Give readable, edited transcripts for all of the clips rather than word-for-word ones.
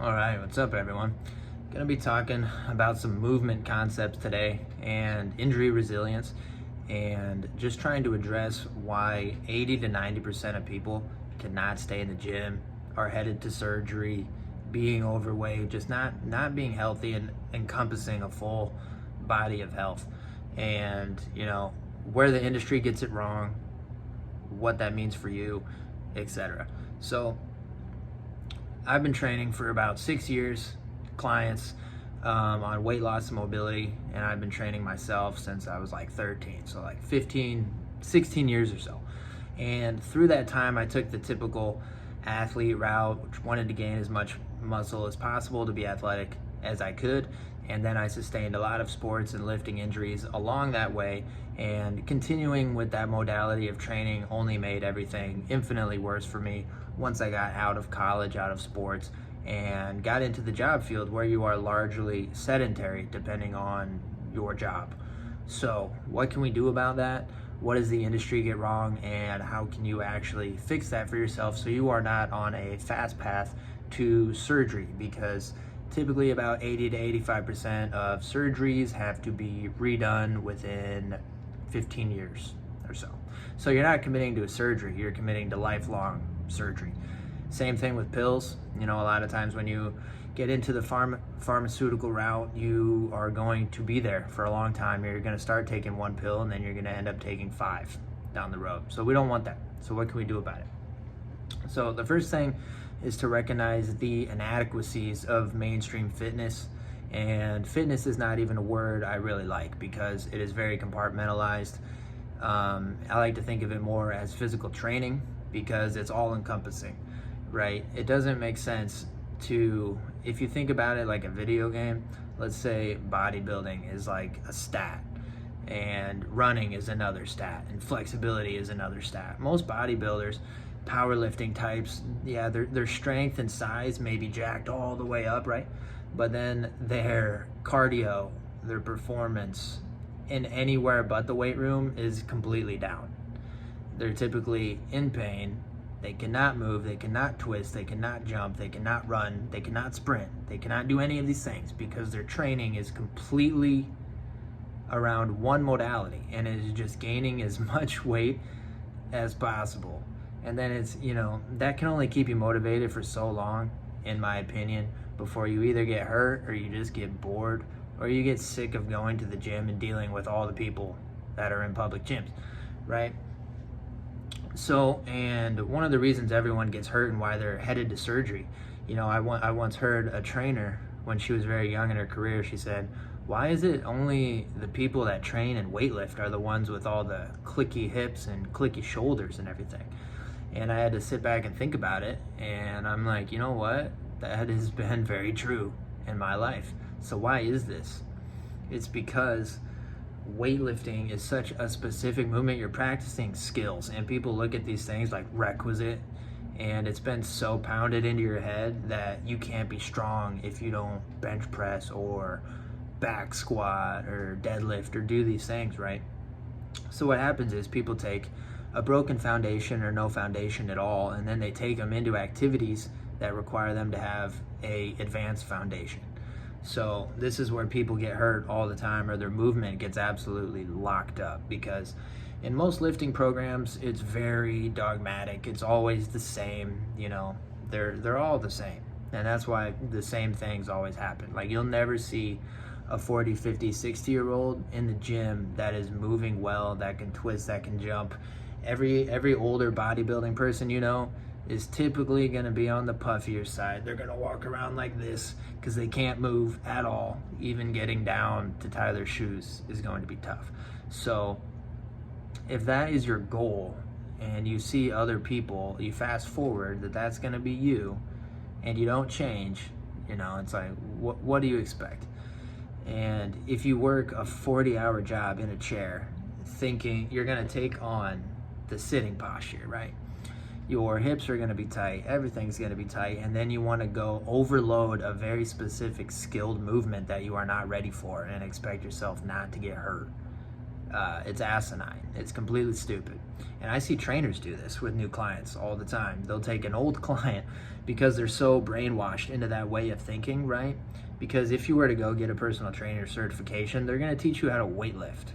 All right, what's up, everyone? Gonna be talking about some movement concepts today and injury resilience, and just trying to address why 80 to 90% of people cannot stay in the gym, are headed to surgery, being overweight, just not being healthy and encompassing a full body of health. And where the industry gets it wrong, what that means for you, etc. So I've been training for about 6 years, clients on weight loss and mobility, and I've been training myself since I was like 13, so like 15, 16 years or so. And through that time, I took the typical athlete route, which wanted to gain as much muscle as possible to be athletic as I could. And then I sustained a lot of sports and lifting injuries along that way, and continuing with that modality of training only made everything infinitely worse for me once I got out of college, out of sports, and got into the job field where you are largely sedentary depending on your job. So what can we do about that? What does the industry get wrong, and how can you actually fix that for yourself so you are not on a fast path to surgery? Because typically about 80 to 85% of surgeries have to be redone within 15 years or so. So you're not committing to a surgery, you're committing to lifelong surgery. Same thing with pills. A lot of times when you get into the pharmaceutical route, you are going to be there for a long time. You're going to start taking one pill and then you're going to end up taking 5 down the road. So we don't want that. So what can we do about it? So the first thing is to recognize the inadequacies of mainstream fitness. And fitness is not even a word I really like because it is very compartmentalized. I like to think of it more as physical training because it's all encompassing, right? It doesn't make sense to, if you think about it like a video game, let's say bodybuilding is like a stat, and running is another stat, and flexibility is another stat. Most bodybuilders, powerlifting types, yeah, their strength and size may be jacked all the way up, right? But then their cardio, their performance in anywhere but the weight room is completely down. They're typically in pain. They cannot move, they cannot twist, they cannot jump, they cannot run, they cannot sprint, they cannot do any of these things because their training is completely around one modality, and it is just gaining as much weight as possible. And then it's, that can only keep you motivated for so long, in my opinion, before you either get hurt or you just get bored or you get sick of going to the gym and dealing with all the people that are in public gyms, right? So, and one of the reasons everyone gets hurt and why they're headed to surgery, I once heard a trainer when she was very young in her career, she said, why is it only the people that train and weightlift are the ones with all the clicky hips and clicky shoulders and everything? And I had to sit back and think about it, and I'm like, you know what? That has been very true in my life. So why is this? It's because weightlifting is such a specific movement. You're practicing skills, and people look at these things like requisite, and it's been so pounded into your head that you can't be strong if you don't bench press or back squat or deadlift or do these things, right? So what happens is people take a broken foundation or no foundation at all, and then they take them into activities that require them to have a advanced foundation. So this is where people get hurt all the time, or their movement gets absolutely locked up, because in most lifting programs, it's very dogmatic. It's always the same, they're all the same. And that's why the same things always happen. Like, you'll never see a 40, 50, 60-year-old in the gym that is moving well, that can twist, that can jump. Every older bodybuilding person is typically going to be on the puffier side. They're going to walk around like this because they can't move at all. Even getting down to tie their shoes is going to be tough. So if that is your goal and you see other people, you fast forward that's going to be you, and you don't change, it's like, what do you expect? And if you work a 40-hour job in a chair thinking you're going to take on the sitting posture, right? Your hips are going to be tight, everything's going to be tight, and then you want to go overload a very specific skilled movement that you are not ready for and expect yourself not to get hurt. It's asinine. It's completely stupid. And I see trainers do this with new clients all the time. They'll take an old client because they're so brainwashed into that way of thinking, right? Because if you were to go get a personal trainer certification, they're going to teach you how to weightlift.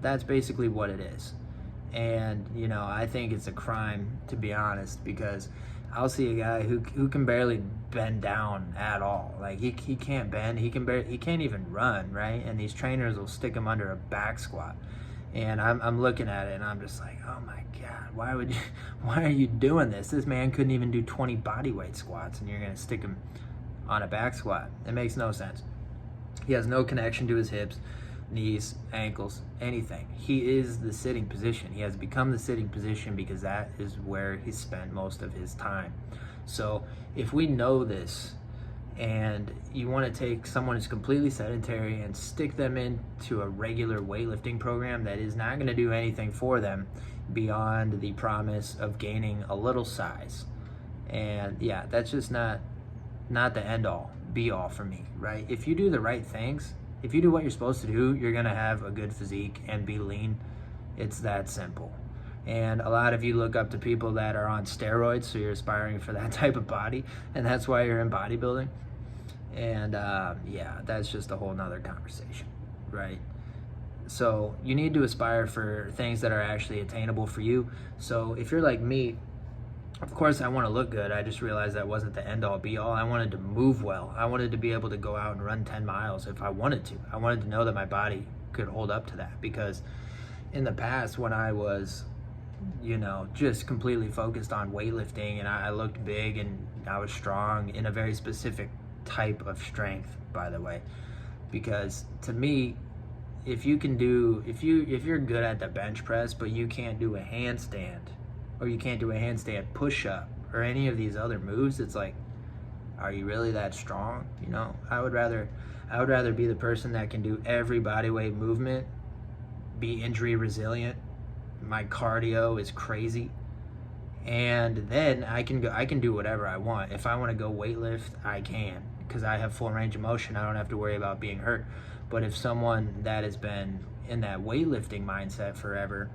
That's basically what it is. And, you know, I think it's a crime, to be honest, because I'll see a guy who can barely bend down at all. Like he can't bend, he can't even run, right? And these trainers will stick him under a back squat. And I'm looking at it and I'm just like, oh my God, why are you doing this? This man couldn't even do 20 body weight squats and you're gonna stick him on a back squat. It makes no sense. He has no connection to his hips, knees, ankles, anything. He is the sitting position. He has become the sitting position because that is where he spent most of his time. So if we know this and you want to take someone who's completely sedentary and stick them into a regular weightlifting program that is not going to do anything for them beyond the promise of gaining a little size, and yeah, that's just not the end all be all for me, right? If you do the right things, if you do what you're supposed to do, you're gonna have a good physique and be lean. It's that simple. And a lot of you look up to people that are on steroids, so you're aspiring for that type of body, and that's why you're in bodybuilding. And yeah, that's just a whole nother conversation, right? So you need to aspire for things that are actually attainable for you. So if you're like me, of course I want to look good. I just realized that wasn't the end all be all. I wanted to move well. I wanted to be able to go out and run 10 miles if I wanted to. I wanted to know that my body could hold up to that, because in the past when I was, you know, just completely focused on weightlifting and I looked big and I was strong in a very specific type of strength, by the way, because to me, if you're good at the bench press but you can't do a handstand, or you can't do a handstand push-up or any of these other moves, it's like, are you really that strong? You know, I would rather be the person that can do every body weight movement, be injury resilient, my cardio is crazy, and then I can do whatever I want. If I want to go weightlift, I can, because I have full range of motion. I don't have to worry about being hurt. But if someone that has been in that weightlifting mindset forever,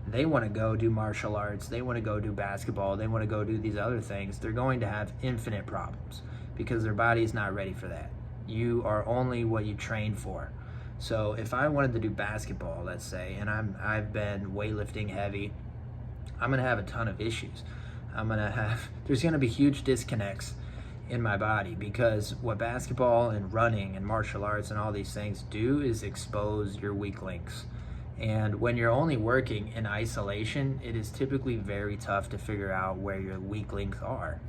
they want to go do martial arts, they want to go do basketball, they want to go do these other things, they're going to have infinite problems because their body's not ready for that. You are only what you train for. So if I wanted to do basketball, let's say, and I've been weightlifting heavy, I'm going to have a ton of issues. There's going to be huge disconnects in my body, because what basketball and running and martial arts and all these things do is expose your weak links. And when you're only working in isolation, it is typically very tough to figure out where your weak links are.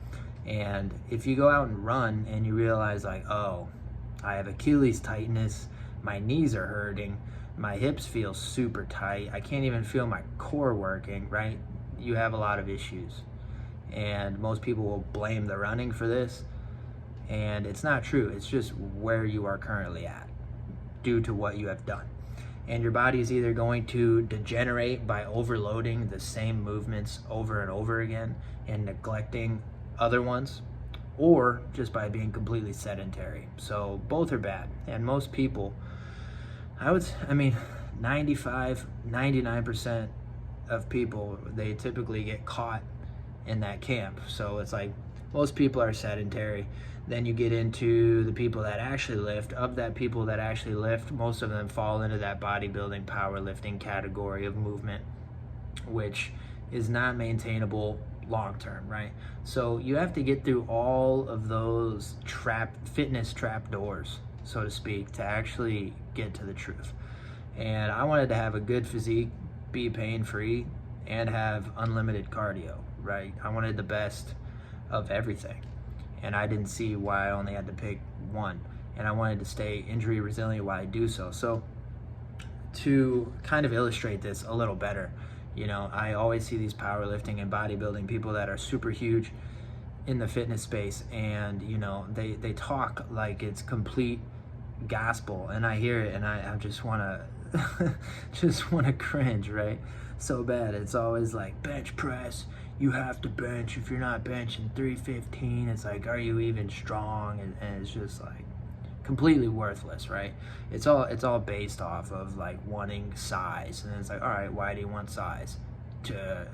And if you go out and run and you realize, like, oh, I have Achilles tightness, my knees are hurting, my hips feel super tight, I can't even feel my core working, right? You have a lot of issues. And most people will blame the running for this. And it's not true. It's just where you are currently at due to what you have done. And your body is either going to degenerate by overloading the same movements over and over again and neglecting other ones, or just by being completely sedentary. So both are bad. And most people, 99% of people, they typically get caught in that camp. So it's like most people are sedentary. Then you get into the people that actually lift. Of that people that actually lift, most of them fall into that bodybuilding, powerlifting category of movement, which is not maintainable long term, right? So you have to get through all of those fitness trap doors, so to speak, to actually get to the truth. And I wanted to have a good physique, be pain-free, and have unlimited cardio, right? I wanted the best of everything. And I didn't see why I only had to pick one. And I wanted to stay injury resilient while I do so. So to kind of illustrate this a little better, you know, I always see these powerlifting and bodybuilding people that are super huge in the fitness space, and you know, they talk like it's complete gospel, and I hear it and I just want to cringe, right? So bad. It's always like, bench press, you have to bench. If you're not benching 315, it's like, are you even strong? And it's just like, completely worthless, right? It's all based off of like wanting size, and it's like, all right, why do you want size? To,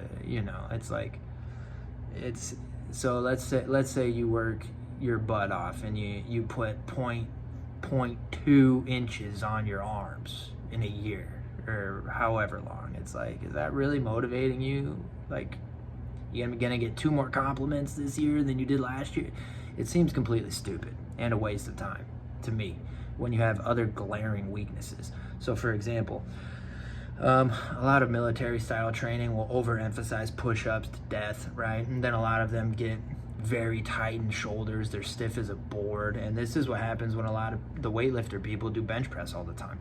it's like, it's so let's say you work your butt off and you put 0.2 inches on your arms in a year or however long. It's like, is that really motivating you? Like, you're gonna get 2 more compliments this year than you did last year? It seems completely stupid and a waste of time to me when you have other glaring weaknesses. So for example, a lot of military style training will overemphasize push-ups to death, right? And then a lot of them get very tightened shoulders, they're stiff as a board, and this is what happens when a lot of the weightlifter people do bench press all the time.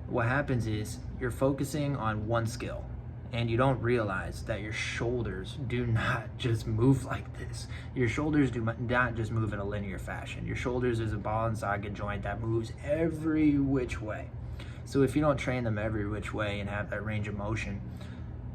What happens is you're focusing on one skill, and you don't realize that your shoulders do not just move like this. Your shoulders do not just move in a linear fashion. Your shoulders is a ball and socket joint that moves every which way. So if you don't train them every which way and have that range of motion,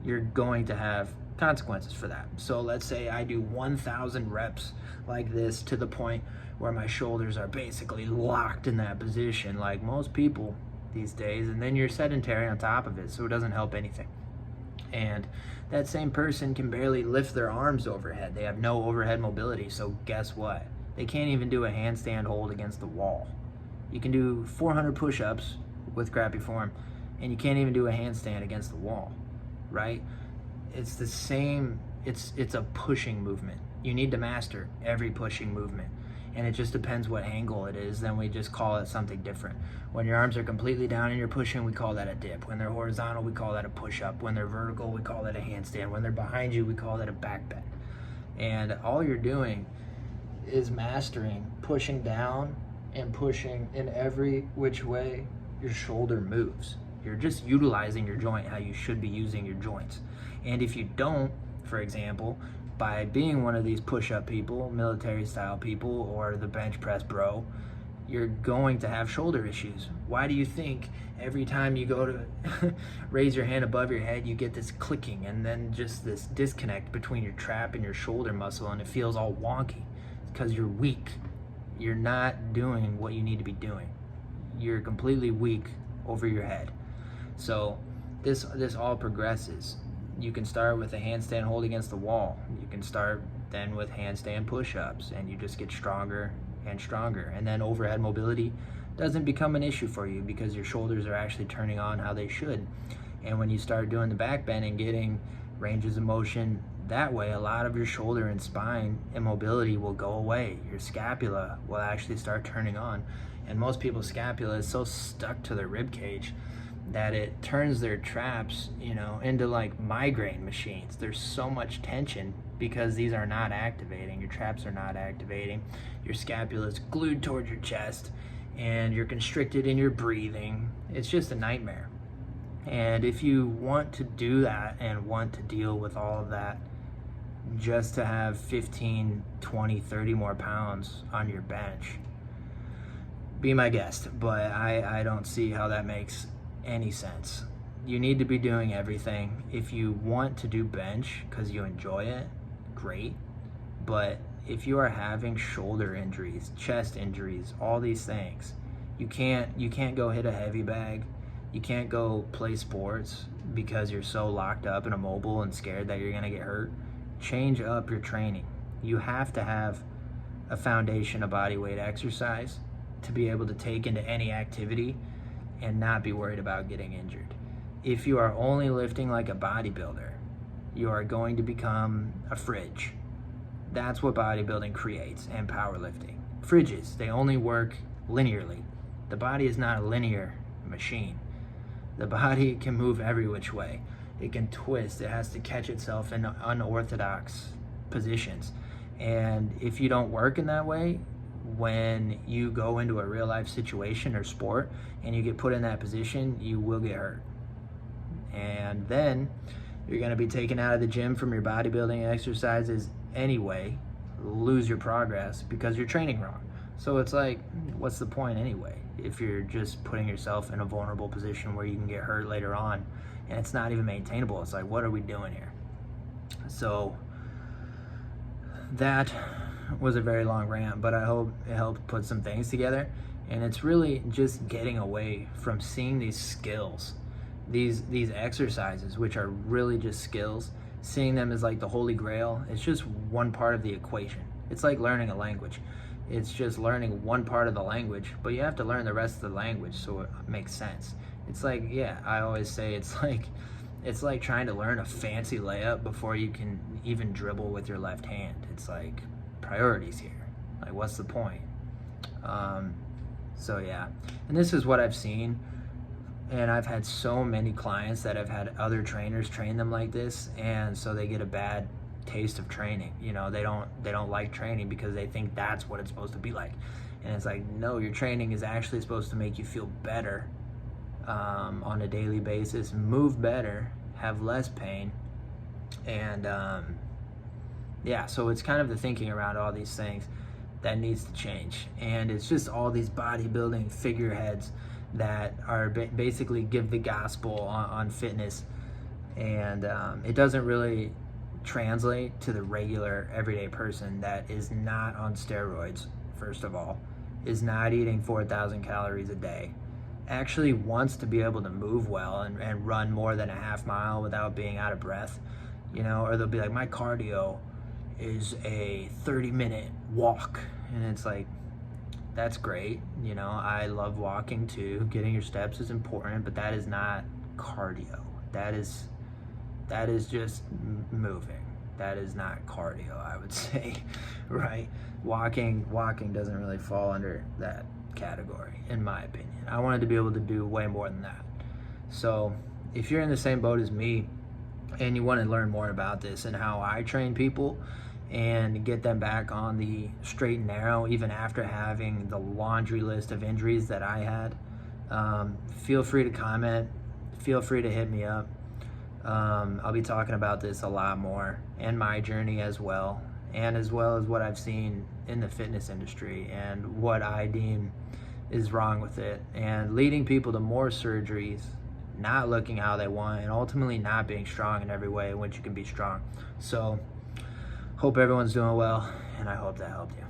you're going to have consequences for that. So let's say I do 1,000 reps like this to the point where my shoulders are basically locked in that position like most people these days, and then you're sedentary on top of it, so it doesn't help anything. And that same person can barely lift their arms overhead. They have no overhead mobility, so guess what? They can't even do a handstand hold against the wall. You can do 400 push-ups with crappy form, and you can't even do a handstand against the wall, right? It's the same, it's a pushing movement. You need to master every pushing movement, and it just depends what angle it is. Then we just call it something different. When your arms are completely down and you're pushing, we call that a dip. When they're horizontal, we call that a push-up. When they're vertical, we call that a handstand. When they're behind you, we call that a back bend. And all you're doing is mastering pushing down and pushing in every which way your shoulder moves. You're just utilizing your joint how you should be using your joints. And if you don't, for example, by being one of these push-up people, military style people, or the bench press bro, you're going to have shoulder issues. Why do you think every time you go to raise your hand above your head, you get this clicking and then just this disconnect between your trap and your shoulder muscle, and it feels all wonky? It's because you're weak. You're not doing what you need to be doing. You're completely weak over your head. So this all progresses. You can start with a handstand hold against the wall. You can start then with handstand push-ups, and you just get stronger and stronger. And then overhead mobility doesn't become an issue for you because your shoulders are actually turning on how they should. And when you start doing the back bend and getting ranges of motion that way, a lot of your shoulder and spine immobility will go away. Your scapula will actually start turning on. And most people's scapula is so stuck to their rib cage that it turns their traps, into like migraine machines. There's so much tension because these are not activating. Your traps are not activating. Your scapula is glued towards your chest, and you're constricted in your breathing. It's just a nightmare. And if you want to do that and want to deal with all of that just to have 15, 20, 30 more pounds on your bench, be my guest. But I don't see how that makes any sense. You need to be doing everything. If you want to do bench because you enjoy it, great. But if you are having shoulder injuries, chest injuries, all these things, you can't go hit a heavy bag. You can't go play sports because you're so locked up and immobile and scared that you're gonna get hurt. Change up your training. You have to have a foundation of body weight exercise to be able to take into any activity and not be worried about getting injured. If you are only lifting like a bodybuilder, you are going to become a fridge. That's what bodybuilding creates, and powerlifting. Fridges, they only work linearly. The body is not a linear machine. The body can move every which way. It can twist. It has to catch itself in unorthodox positions. And if you don't work in that way, when you go into a real life situation or sport and you get put in that position, you will get hurt. And then you're going to be taken out of the gym from your bodybuilding exercises anyway, lose your progress because you're training wrong. So it's like, what's the point anyway if you're just putting yourself in a vulnerable position where you can get hurt later on and it's not even maintainable? It's like, what are we doing here? So that was a very long rant, but I hope it helped put some things together. And it's really just getting away from seeing these skills, these exercises, which are really just skills, seeing them as like the holy grail. It's just one part of the equation. It's like learning a language. It's just learning one part of the language, but you have to learn the rest of the language so it makes sense. It's like, yeah, I always say it's like trying to learn a fancy layup before you can even dribble with your left hand. It's like priorities here. Like, what's the point? So yeah, and this is what I've seen, and I've had so many clients that have had other trainers train them like this, and so they get a bad taste of training. You know, they don't like training because they think that's what it's supposed to be like. And it's like, no, your training is actually supposed to make you feel better on a daily basis, move better, have less pain. And yeah, so it's kind of the thinking around all these things that needs to change. And it's just all these bodybuilding figureheads that are basically give the gospel on fitness, and it doesn't really translate to the regular everyday person that is not on steroids, first of all, is not eating 4,000 calories a day, actually wants to be able to move well and run more than a half mile without being out of breath, you know. Or they'll be like, my cardio is a 30-minute walk, and it's like, that's great, you know, I love walking too, getting your steps is important, but that is not cardio. That is just moving. That is not cardio, I would say, right? Walking doesn't really fall under that category, in my opinion. I wanted to be able to do way more than that. So if you're in the same boat as me and you want to learn more about this and how I train people and get them back on the straight and narrow, even after having the laundry list of injuries that I had, feel free to comment, feel free to hit me up. I'll be talking about this a lot more, and my journey as well as what I've seen in the fitness industry and what I deem is wrong with it, and leading people to more surgeries, not looking how they want, and ultimately not being strong in every way in which you can be strong. So hope everyone's doing well, and I hope that helped you.